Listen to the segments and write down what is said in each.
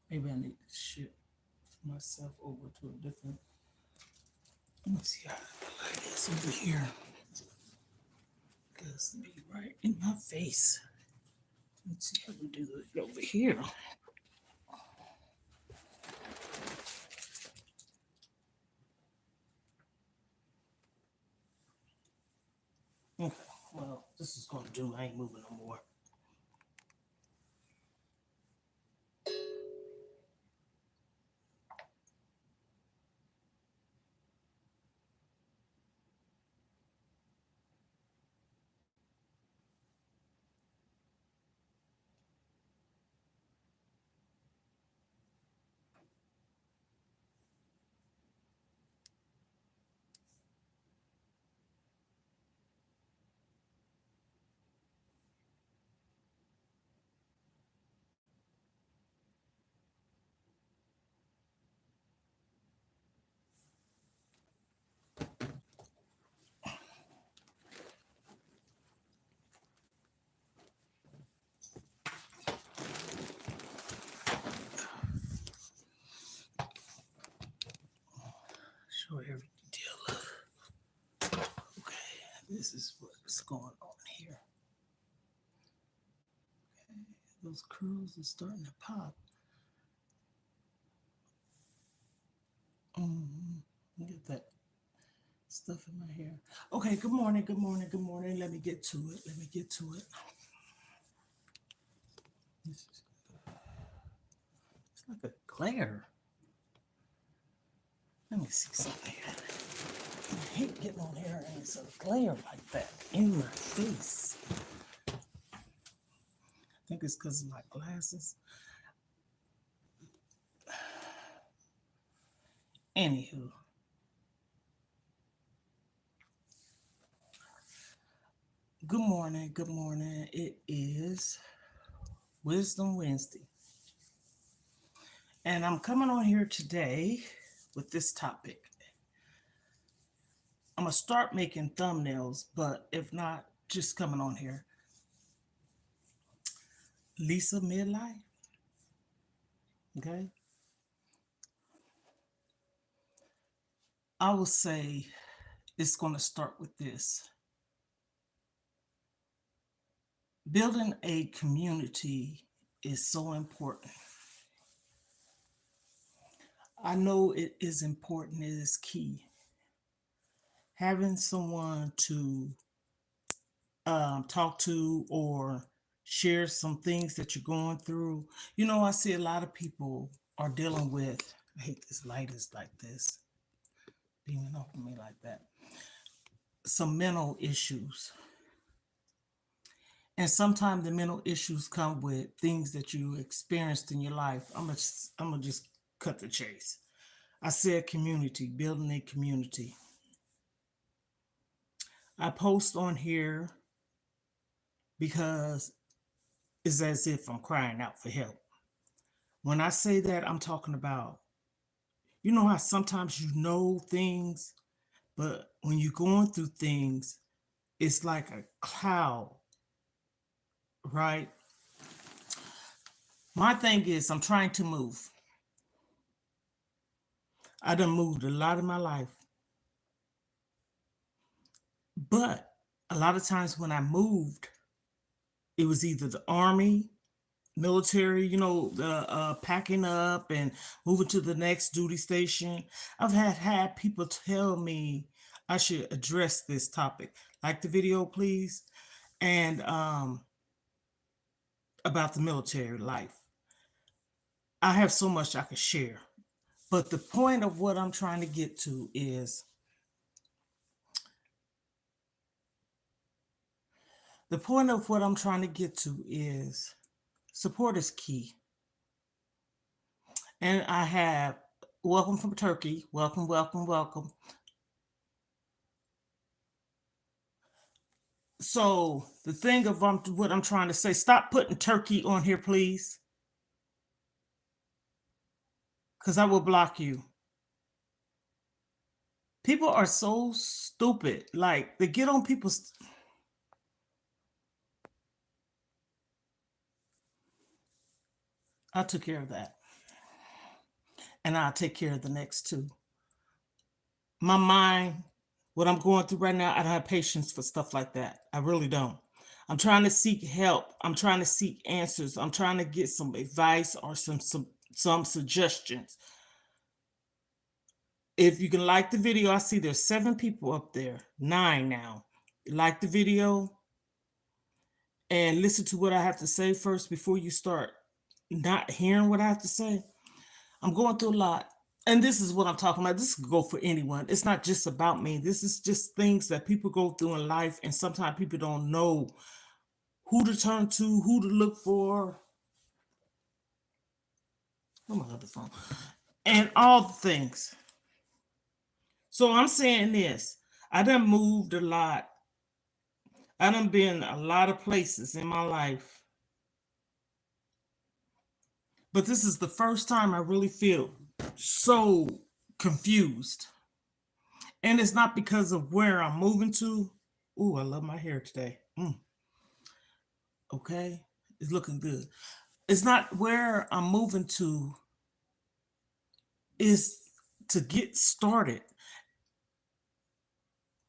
Maybe I need to shift myself over to a different. Let me see how the light is over here. Because be right in my face. Let's see how we do it over here. Okay, well, this is gonna do. I ain't moving no more. Show every detail of. Okay, this is what's going on here. Okay, those curls are starting to pop. Get that stuff in my hair. Okay, good morning, good morning, good morning. Let me get to it. Let me get to it. This is, it's like a glare. Let me see something here. I hate getting on here and it's a glare like that in my face. I think it's because of my glasses. Anywho. Good morning, good morning. It is Wisdom Wednesday. And I'm coming on here today with this topic. I'm going to start making thumbnails, but if not, just coming on here. Lisa midlife. Okay. I will say it's going to start with this. Building a community is so important. I know it is important, it is key. Having someone to talk to or share some things that you're going through. You know, I see a lot of people are dealing with, I hate this light is like this, beaming off of me like that, some mental issues. And sometimes the mental issues come with things that you experienced in your life. I'm gonna just cut the chase. I said community, building a community. I post on here because it's as if I'm crying out for help. When I say that, I'm talking about, you know how sometimes you know things, but when you're going through things, it's like a cloud, right? My thing is, I'm trying to move. I done moved a lot in my life. But a lot of times when I moved, it was either the army, military, you know, the packing up and moving to the next duty station. I've had people tell me I should address this topic. Like the video, please, and about the military life. I have so much I could share, but the point of what I'm trying to get to is the point of what I'm trying to get to is support is key. And I have welcome from Turkey. Welcome, welcome, welcome. So the thing of what I'm trying to say, stop putting Turkey on here, please, because I will block you. People are so stupid. Like they get on people's. I took care of that. and I'll take care of the next two. My mind, what I'm going through right now, I don't have patience for stuff like that. I really don't. I'm trying to seek help. I'm trying to seek answers. I'm trying to get some advice or some suggestions. If you can like the video, I see there's 7 people up there, 9 now. Like the video and listen to what I have to say first before you start not hearing what I have to say. I'm going through a lot. And this is what I'm talking about. This could go for anyone. It's not just about me. This is just things that people go through in life, and sometimes people don't know who to turn to, who to look for. Oh, my other phone. And all the things. So I'm saying this. I done moved a lot. I done been a lot of places in my life. But this is the first time I really feel so confused. And it's not because of where I'm moving to. Ooh, I love my hair today. Okay, it's looking good. It's not where I'm moving to, is to get started.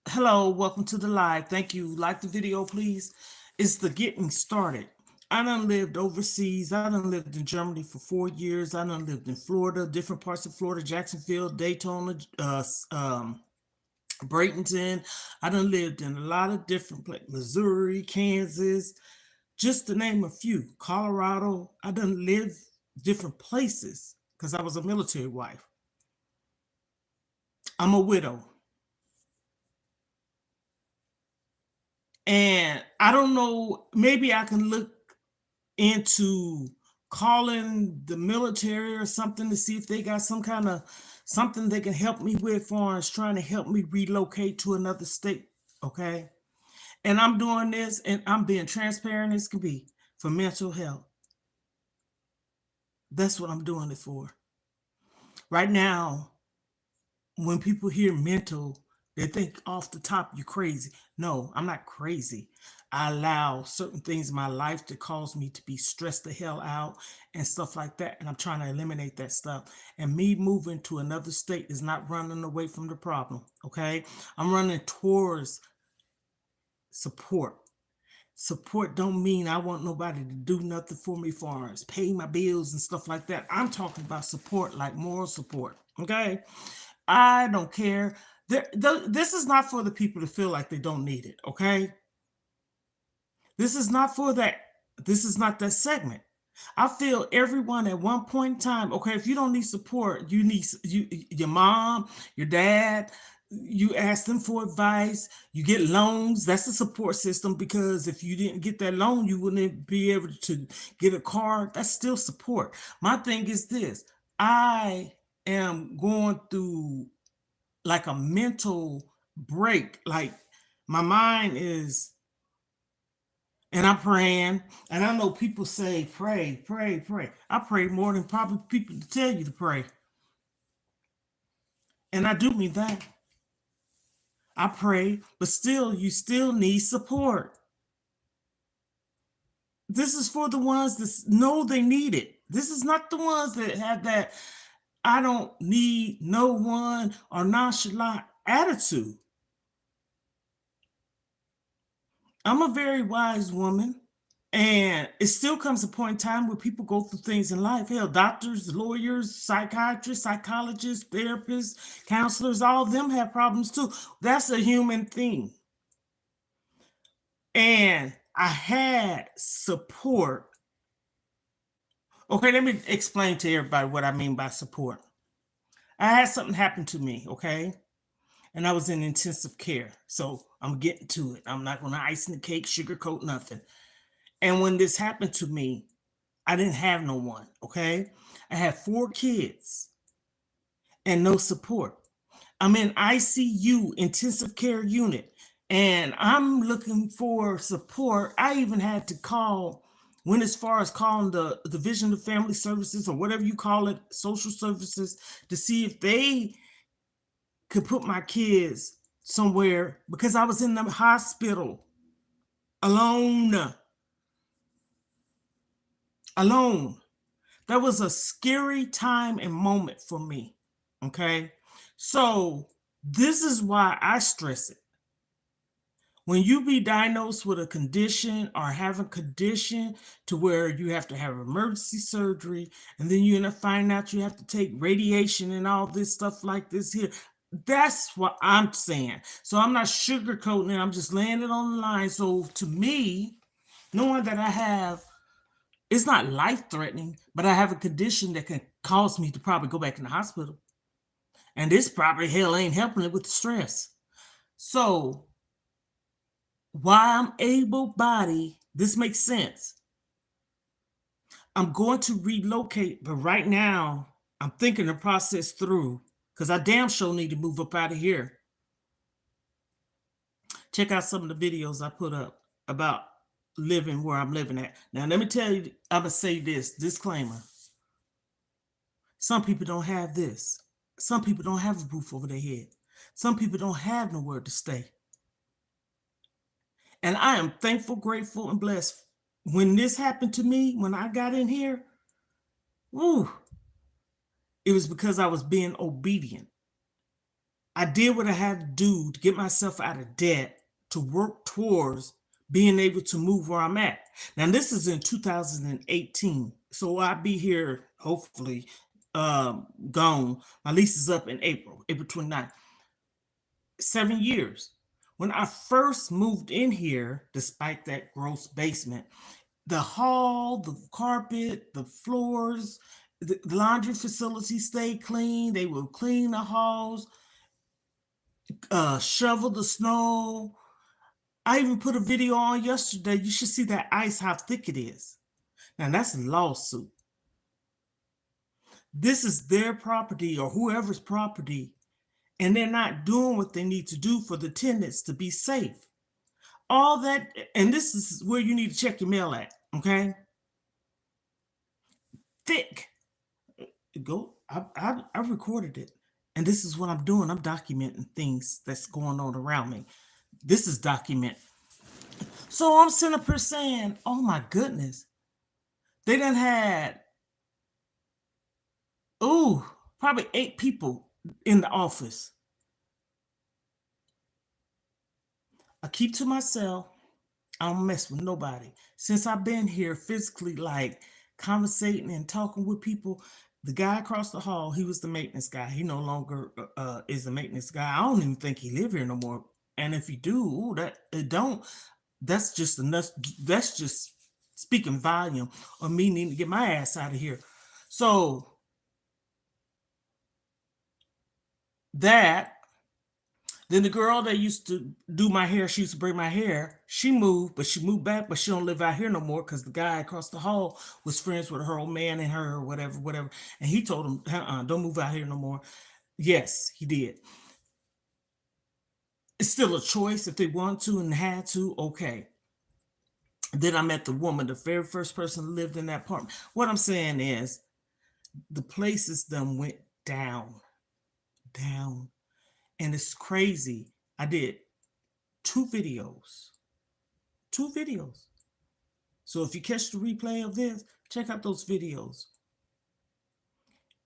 Hello, welcome to the live. Thank you. Like the video, please. It's the getting started. I done lived overseas. I done lived in Germany for 4 years. I done lived in Florida, different parts of Florida, Jacksonville, Daytona, Bradenton. I done lived in a lot of different places, Missouri, Kansas, just to name a few. Colorado. I done lived different places because I was a military wife. I'm a widow. And I don't know, maybe I can look into calling the military or something to see if they got some kind of something they can help me with, far as trying to help me relocate to another state. Okay. And I'm doing this and I'm being transparent as can be for mental health. That's what I'm doing it for. Right now, when people hear mental, they think off the top you're crazy. No, I'm not crazy. I allow certain things in my life to cause me to be stressed the hell out and stuff like that. And I'm trying to eliminate that stuff. And me moving to another state is not running away from the problem. Okay. I'm running towards support. Support don't mean I want nobody to do nothing for me, far as pay my bills and stuff like that. I'm talking about support, like moral support. Okay. I don't care. This is not for the people to feel like they don't need it. Okay. This is not for that. This is not that segment. I feel everyone at one point in time, okay, if you don't need support, you need your mom, your dad, you ask them for advice, you get loans. That's a support system, because if you didn't get that loan, you wouldn't be able to get a car. That's still support. My thing is this. I am going through like a mental break. Like my mind is, and I'm praying, and I know people say, pray, pray, pray. I pray more than probably people to tell you to pray. And I do mean that. I pray, but still, you still need support. This is for the ones that know they need it. This is not the ones that have that I don't need no one or nonchalant attitude. I'm a very wise woman. And it still comes a point in time where people go through things in life. Hell, doctors, lawyers, psychiatrists, psychologists, therapists, counselors, all of them have problems too. That's a human thing. And I had support. Okay, let me explain to everybody what I mean by support. I had something happen to me, okay? And I was in intensive care. So I'm getting to it. I'm not going to ice the cake, sugarcoat nothing. And when this happened to me, I didn't have no one, okay? I had 4 kids and no support. I'm in ICU, intensive care unit, and I'm looking for support. I even had to call, went as far as calling the Division of Family Services, or whatever you call it, social services, to see if they could put my kids somewhere, because I was in the hospital alone. That was a scary time and moment for me. Okay. So this is why I stress it. When you be diagnosed with a condition or have a condition to where you have to have emergency surgery, and then you end up finding out you have to take radiation and all this stuff like this here. That's what I'm saying. So I'm not sugarcoating it. I'm just laying it on the line. So to me, knowing that I have, it's not life threatening, but I have a condition that can cause me to probably go back in the hospital. And this probably hell ain't helping it with the stress. So while I'm able bodied, this makes sense. I'm going to relocate, but right now I'm thinking the process through because I damn sure need to move up out of here. Check out some of the videos I put up about living where I'm living at. Now, let me tell you, I'm going to say this disclaimer. Some people don't have this. Some people don't have a roof over their head. Some people don't have nowhere to stay. And I am thankful, grateful, and blessed. When this happened to me, when I got in here, woo, it was because I was being obedient. I did what I had to do to get myself out of debt to work towards being able to move where I'm at. Now, this is in 2018. So I'll be here, hopefully, gone. My lease is up in April 29th. 7 years. When I first moved in here, despite that gross basement, the hall, the carpet, the floors, the laundry facility stayed clean. They would clean the halls, shovel the snow. I even put a video on yesterday. You should see that ice, how thick it is. Now, that's a lawsuit. This is their property or whoever's property, and they're not doing what they need to do for the tenants to be safe. All that, and this is where you need to check your mail at, okay? Thick. Go. I recorded it, and this is what I'm doing. I'm documenting things that's going on around me. This is document. So I'm sitting up here saying, "Oh my goodness, they done had probably 8 people in the office." I keep to myself. I don't mess with nobody. Since I've been here physically, like conversating and talking with people, the guy across the hall, he was the maintenance guy. He no longer is the maintenance guy. I don't even think he live here no more. And if he do, that it don't. That's just enough. That's just speaking volume of me needing to get my ass out of here. So that. Then the girl that used to do my hair, she used to braid my hair, she moved, but she moved back, but she don't live out here no more because the guy across the hall was friends with her old man and her or whatever. And he told him, don't move out here no more. Yes, he did. It's still a choice if they want to and had to, okay. Then I met the woman, the very first person who lived in that apartment. What I'm saying is the places them went down. And it's crazy. I did 2 videos. So if you catch the replay of this, check out those videos.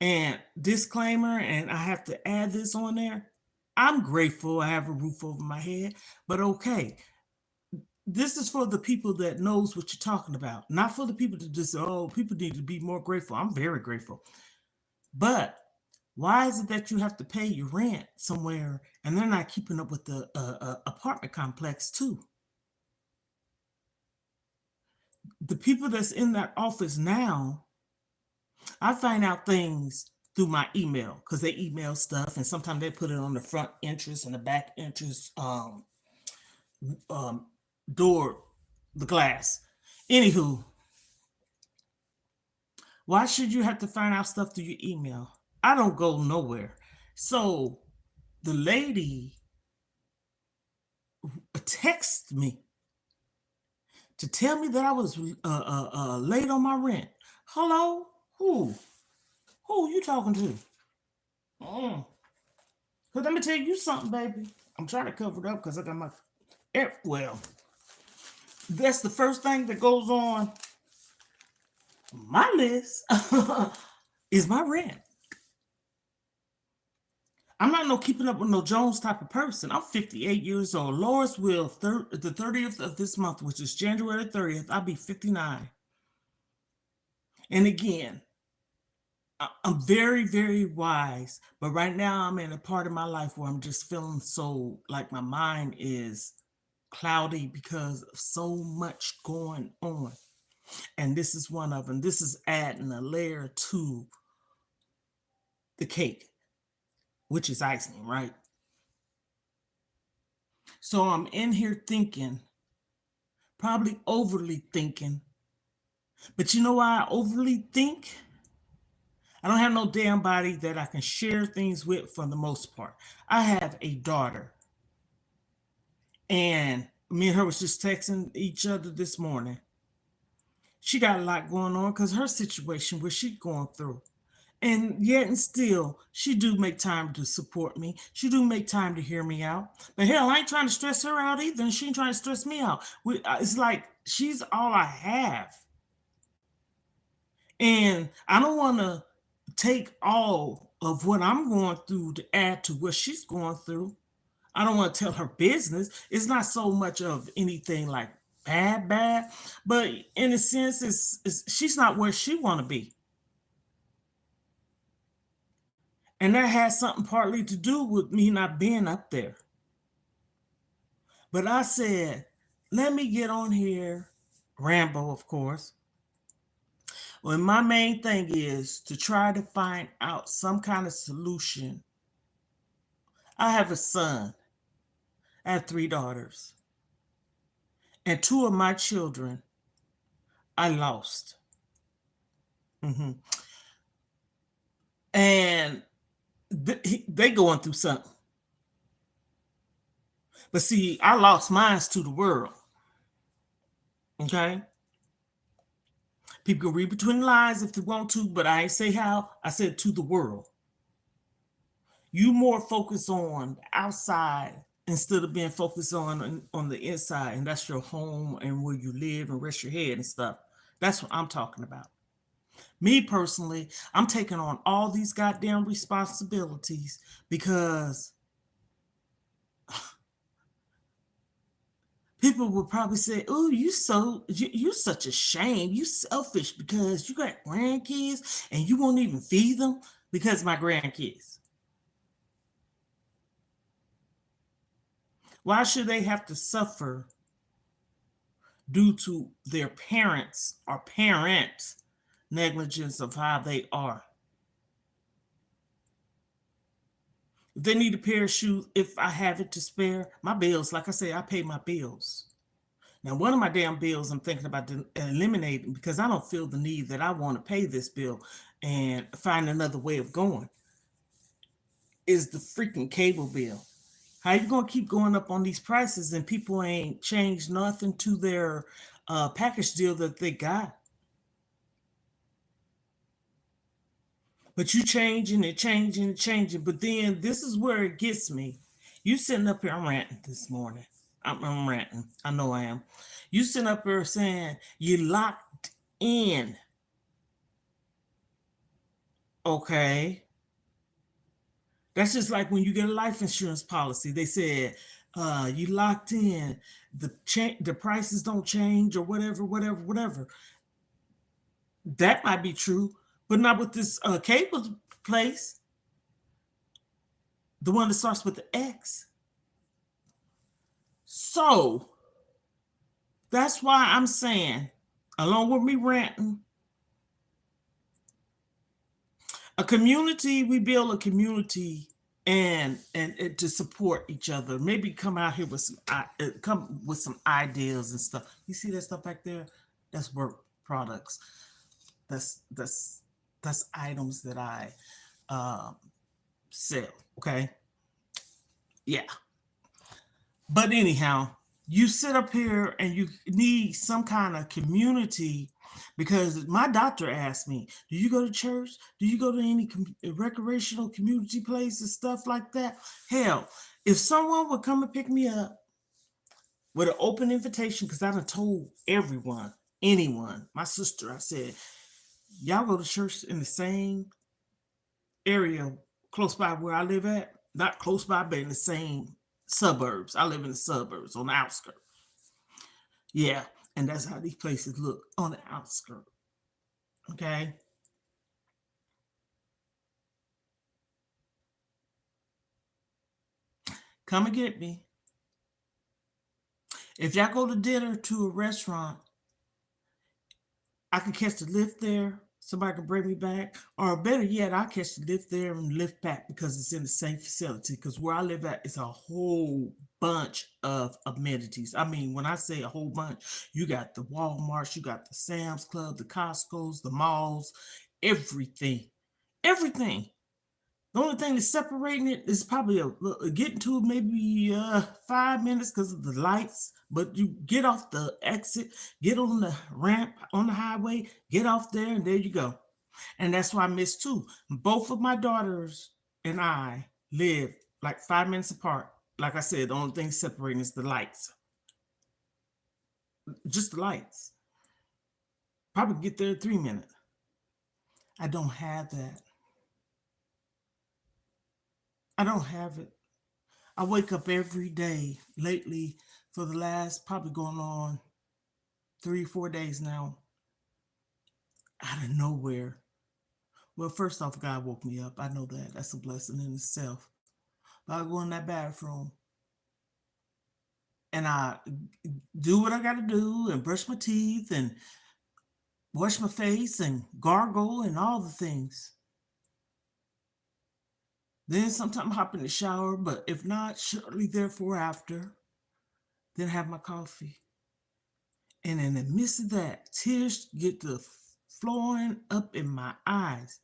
And disclaimer, and I have to add this on there. I'm grateful I have a roof over my head, but okay. This is for the people that knows what you're talking about, not for the people that just, people need to be more grateful. I'm very grateful. But why is it that you have to pay your rent somewhere and they're not keeping up with the apartment complex too? The people that's in that office now, I find out things through my email because they email stuff and sometimes they put it on the front entrance and the back entrance door, the glass. Anywho, why should you have to find out stuff through your email? I don't go nowhere. So the lady texted me to tell me that I was late on my rent. Hello? Who? Who you talking to? Cause let me tell you something, baby. I'm trying to cover it up because I got my well. That's the first thing that goes on My list is my rent. I'm not no keeping up with no Jones type of person. I'm 58 years old. Lawrence will, the 30th of this month, which is January 30th, I'll be 59. And again, I'm very, very wise, but right now I'm in a part of my life where I'm just feeling so like my mind is cloudy because of so much going on. And this is one of them. This is adding a layer to the cake, which is icing, right? So I'm in here thinking, probably overly thinking. But you know why I overly think? I don't have no damn body that I can share things with for the most part. I have a daughter, and me and her was just texting each other this morning. She got a lot going on because her situation, what she's going through. And yet and still, she do make time to support me. She do make time to hear me out. But hell, I ain't trying to stress her out either, and she ain't trying to stress me out. It's like she's all I have. And I don't want to take all of what I'm going through to add to what she's going through. I don't want to tell her business. It's not so much of anything like bad, but in a sense, she's not where she want to be. And that has something partly to do with me not being up there. But I said, let me get on here, Rambo, of course. Well, my main thing is to try to find out some kind of solution. I have a son. I have 3 daughters. And 2 of my children I lost. Mhm. And they going through something. But see, I lost mine to the world. Okay? People can read between the lines if they want to, but I ain't say how. I said to the world. You more focus on the outside instead of being focused on the inside, and that's your home and where you live and rest your head and stuff. That's what I'm talking about. Me personally, I'm taking on all these goddamn responsibilities because people will probably say, "Oh, you such a shame. You selfish because you got grandkids and you won't even feed them because my grandkids. Why should they have to suffer due to their parents or parents' negligence of how they are? If they need a pair of shoes, if I have it to spare, my bills, like I say, I pay my bills. Now, one of my damn bills I'm thinking about eliminating because I don't feel the need that I want to pay this bill and find another way of going is the freaking cable bill. How you gonna keep going up on these prices and people ain't changed nothing to their package deal that they got? But you changing and changing and changing. But then this is where it gets me. You sitting up here, I'm ranting this morning. I'm ranting. I know I am. You sitting up here saying you locked in. Okay. That's just like when you get a life insurance policy. They said you locked in. The prices don't change or whatever. That might be true, but not with this cable place, the one that starts with the X. So that's why I'm saying, along with me ranting, we build a community and to support each other. Maybe come out here with some ideas and stuff. You see that stuff back there? That's work products. That's that's that's items that I um, sell. Okay, yeah. But anyhow, you sit up here and you need some kind of community because my doctor asked me, "Do you go to church? Do you go to any recreational community places, stuff like that?" Hell, if someone would come and pick me up with an open invitation, because I done told everyone, anyone, my sister, I said, Y'all go to church in the same area close by where I live at. Not close by, but in the same suburbs. I live in the suburbs on the outskirts. Yeah, and that's how these places look on the outskirts. Okay. Come and get me. If y'all go to dinner to a restaurant, I can catch the lift there. Somebody can bring me back. Or better yet, I catch the lift there and lift back because it's in the same facility. Because where I live at is a whole bunch of amenities. I mean, when I say a whole bunch, you got the Walmarts, you got the Sam's Club, the Costco's, the malls, everything. Everything. The only thing that's separating it is probably getting to maybe 5 minutes because of the lights. But you get off the exit, get on the ramp on the highway, get off there, and there you go. And that's why I miss too. Both of my daughters and I live like 5 minutes apart. Like I said, the only thing separating is the lights, just the lights. Probably get there in 3 minutes. I don't have that. I don't have it. I wake up every day lately for the last probably going on 3, 4 days now, out of nowhere. Well, first off, God woke me up. I know that. That's a blessing in itself. But I go in that bathroom and I do what I got to do and brush my teeth and wash my face and gargle and all the things. Then sometimes hop in the shower, but if not, shortly therefore after, then have my coffee. And in the midst of that, tears get to flowing up in my eyes.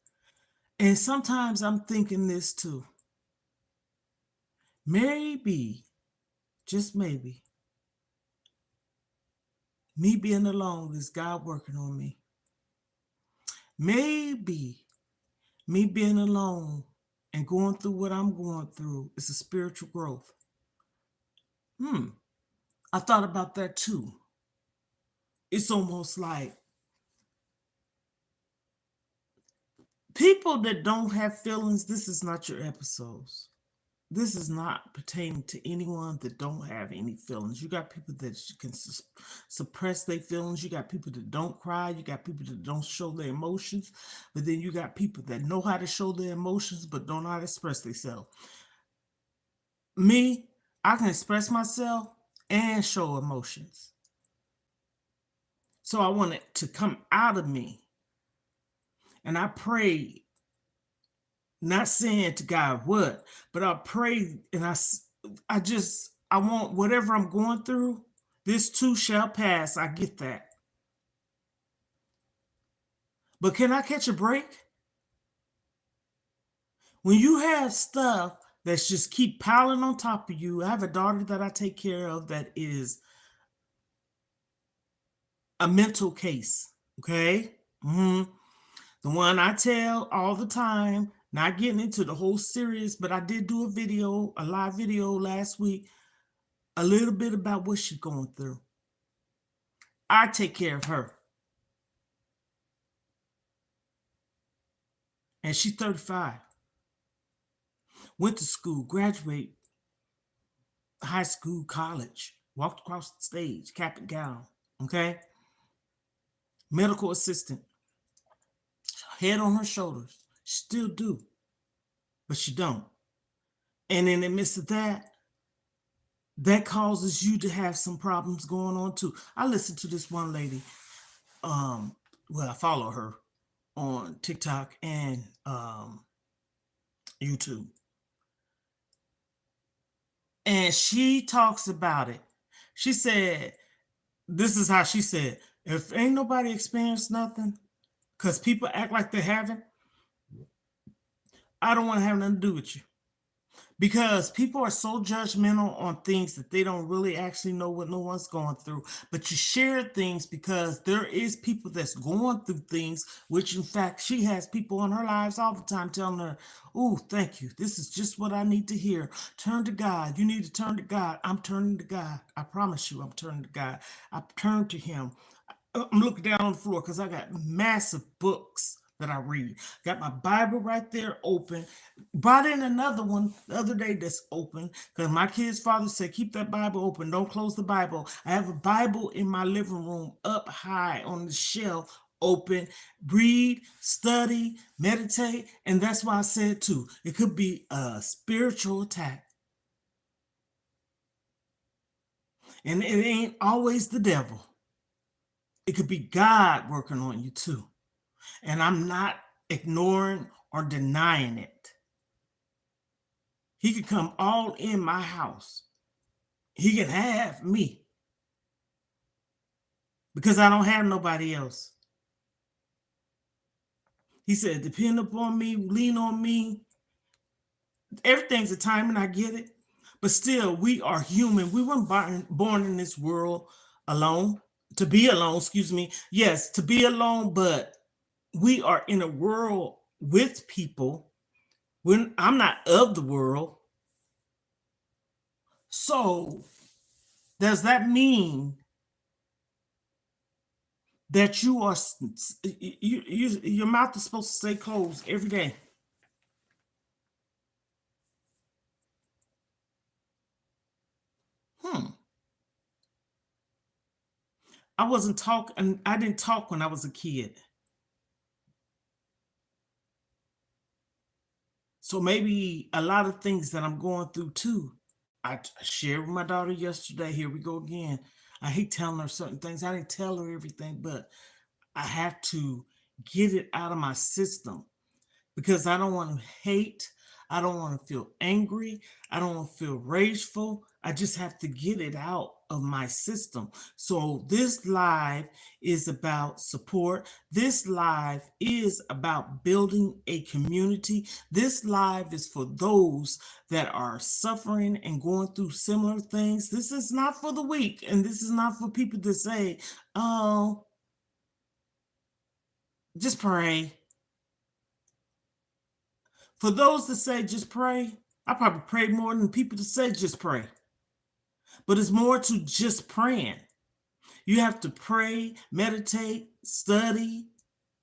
And sometimes I'm thinking this too. Maybe, just maybe, me being alone is God working on me. Maybe me being alone and going through what I'm going through is a spiritual growth. Hmm. I thought about that too. It's almost like people that don't have feelings, this is not your episodes. This is not pertaining to anyone that don't have any feelings. You got people that can suppress their feelings. You got people that don't cry. You got people that don't show their emotions. But then you got people that know how to show their emotions but don't know how to express themselves. Me, I can express myself and show emotions. So I want it to come out of me. And I pray, not saying to God what, but I pray and I want whatever I'm going through, this too shall pass. I get that. But can I catch a break? When you have stuff that's just keep piling on top of you, I have a daughter that I take care of that is a mental case. Okay. The one I tell all the time, not getting into the whole series, but I did do a live video last week, a little bit about what she's going through. I take care of her. And she's 35. Went to school, graduate high school, college, walked across the stage, cap and gown. Okay? Medical assistant, head on her shoulders. Still do, but she don't. And in the midst of that, that causes you to have some problems going on too. I listened to this one lady. Well, I follow her on TikTok and YouTube. And she talks about it. She said, this is how she said, if ain't nobody experienced nothing, because people act like they haven't, I don't want to have nothing to do with you. Because people are so judgmental on things that they don't really actually know what no one's going through. But you share things because there is people that's going through things, which in fact she has people in her lives all the time telling her, oh, thank you. This is just what I need to hear. Turn to God. You need to turn to God. I'm turning to God. I promise you I'm turning to God. I turn to him. I'm looking down on the floor because I got massive books that I read. Got my Bible right there open. Brought in another one the other day that's open because my kid's father said, keep that Bible open. Don't close the Bible. I have a Bible in my living room up high on the shelf, open. Read, study, meditate. And that's why I said, too, it could be a spiritual attack. And it ain't always the devil. It could be God working on you too. And I'm not ignoring or denying it. He could come all in my house. He can have me because I don't have nobody else. He said, depend upon me, lean on me. Everything's a time and I get it. But still, we are human. We weren't born in this world alone. To be alone, excuse me. Yes, to be alone, but we are in a world with people. When I'm not of the world. So does that mean that your mouth is supposed to stay closed every day? I didn't talk when I was a kid. So maybe a lot of things that I'm going through too. I shared with my daughter yesterday. Here we go again. I hate telling her certain things. I didn't tell her everything, but I have to get it out of my system because I don't want to hate. I don't want to feel angry. I don't want to feel rageful. I just have to get it out of my system. So this live is about support. This live is about building a community. This live is for those that are suffering and going through similar things. This is not for the weak, and this is not for people to say, oh, just pray. For those that say just pray, I probably prayed more than people that say just pray. But it's more to just praying. You have to pray, meditate, study.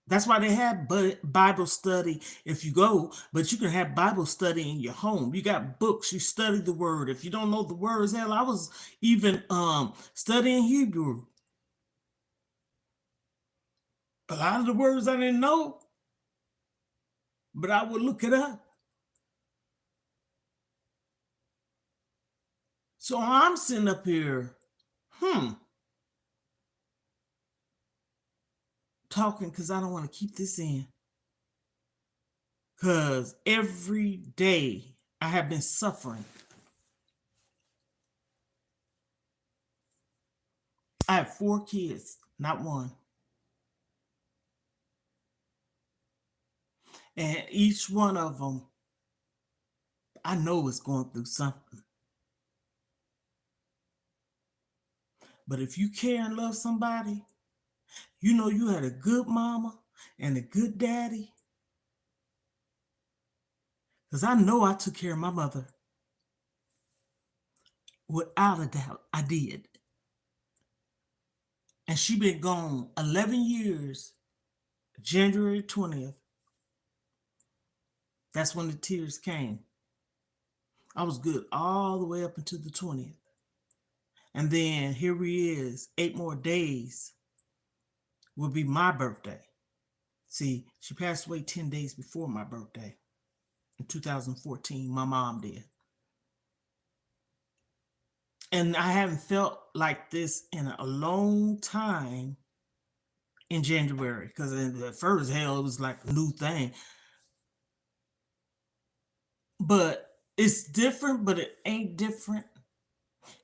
That's why they have Bible study if you go, but you can have Bible study in your home. You got books, you study the word. If you don't know the words, hell, I was even studying Hebrew. A lot of the words I didn't know, but I would look it up. So I'm sitting up here, talking because I don't want to keep this in. Because every day I have been suffering. I have 4 kids, not one. And each one of them, I know is going through something. But if you care and love somebody, you know you had a good mama and a good daddy. Because I know I took care of my mother. Without a doubt, I did. And she been gone 11 years, January 20th. That's when the tears came. I was good all the way up until the 20th. And then here he is, 8 more days will be my birthday. See, she passed away 10 days before my birthday. In 2014, my mom did. And I haven't felt like this in a long time in January, because at first, hell, it was like a new thing. But it's different, but it ain't different.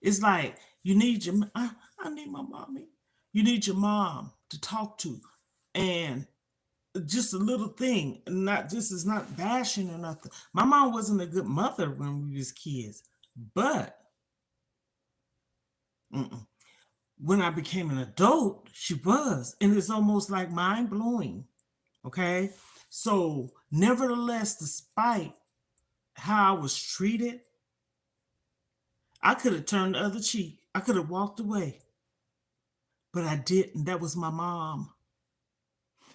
It's like you need I need my mommy. You need your mom to talk to. And just a little thing, not just is not bashing or nothing. My mom wasn't a good mother when we was kids, but when I became an adult, she was, and it's almost like mind blowing. Okay, so nevertheless, despite how I was treated, I could have turned the other cheek. I could have walked away. but I didn't. That was my mom.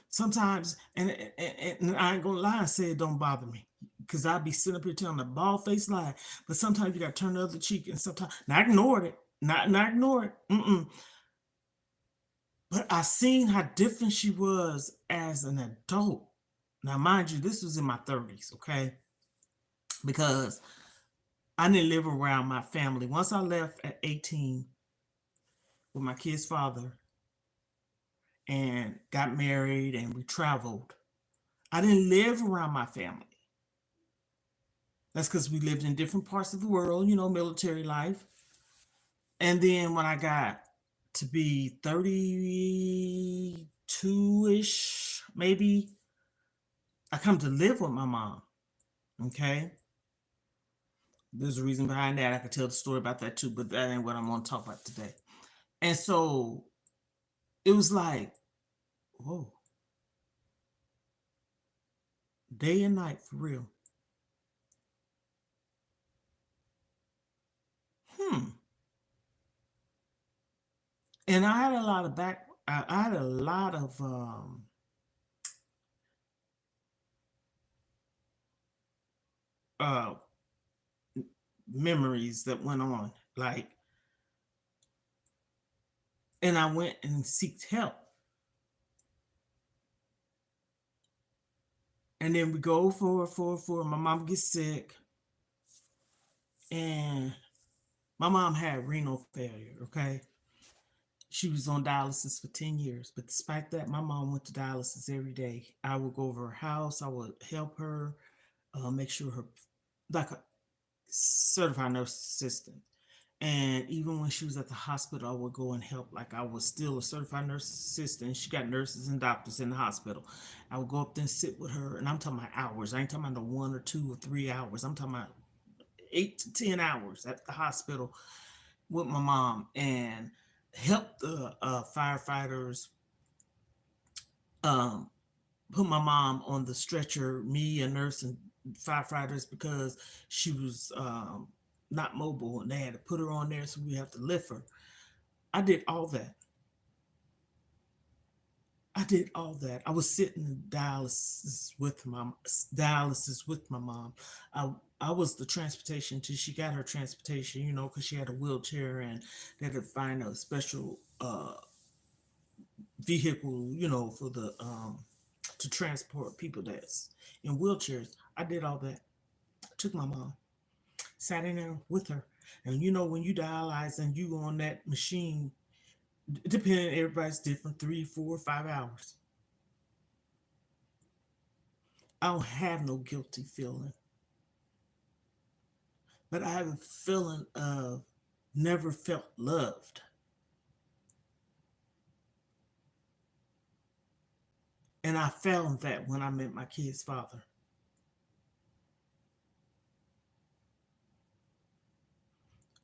Sometimes, and I ain't gonna lie and say it don't bother me. Because I'd be sitting up here telling a bald faced lie. But sometimes you gotta turn the other cheek, and sometimes not ignored it. Not ignore it. Mm-mm. But I seen how different she was as an adult. Now, mind you, this was in my 30s, okay? Because I didn't live around my family. Once I left at 18 with my kid's father and got married and we traveled, I didn't live around my family. That's because we lived in different parts of the world, military life. And then when I got to be 32-ish, maybe, I come to live with my mom. Okay. There's a reason behind that. I could tell the story about that too, but that ain't what I'm going to talk about today. And so it was like, whoa, day and night for real. Hmm. And I had a lot of I had a lot of uh memories that went on. Like, and I went and seeked help. And then we go for my mom gets sick, and my mom had renal failure. Okay, she was on dialysis for 10 years, but despite that, my mom went to dialysis every day. I would go over her house, I would help her, make sure her, like a certified nurse assistant. And even when she was at the hospital, I would go and help. Like, I was still a certified nurse assistant. She got nurses and doctors in the hospital. I would go up there and sit with her, and I'm talking about hours. I ain't talking about the 1 or 2 or 3 hours. I'm talking about 8 to 10 hours at the hospital with my mom, and help the firefighters, um, put my mom on the stretcher, me, a nurse, and firefighters, because she was not mobile, and they had to put her on there, so we have to lift her. I did all that. I did all that. I was sitting in dialysis with my mom. I I was the transportation till she got her transportation, because she had a wheelchair, and they had to find a special vehicle, for the to transport people that's in wheelchairs. I did all that. I took my mom, sat in there with her, and when you dialyze and you on that machine, depending, everybody's different, 3, 4, 5 hours. I don't have no guilty feeling, but I have a feeling of never felt loved. And I found that when I met my kid's father.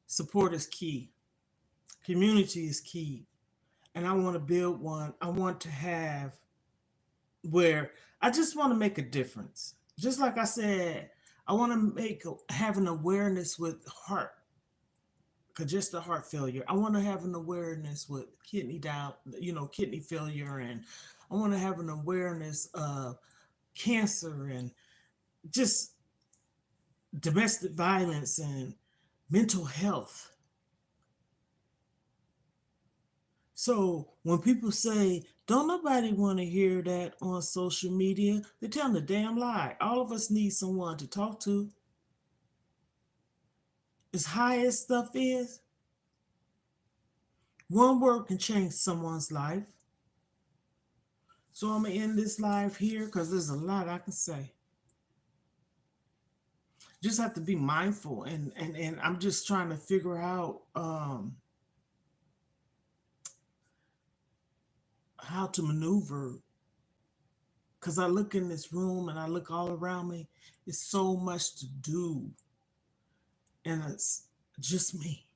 Support is key, community is key. And I want to build one. I want to have where I just want to make a difference. Just like I said, I want to have an awareness with heart congestive heart failure. I want to have an awareness with kidney failure, and I want to have an awareness of cancer, and just domestic violence and mental health. So when people say, don't nobody want to hear that on social media, they're telling a damn lie. All of us need someone to talk to. As high as stuff is, one word can change someone's life. So I'm going to end this live here because there's a lot I can say. Just have to be mindful, and I'm just trying to figure out how to maneuver, because I look in this room and I look all around me. It's so much to do, and it's just me.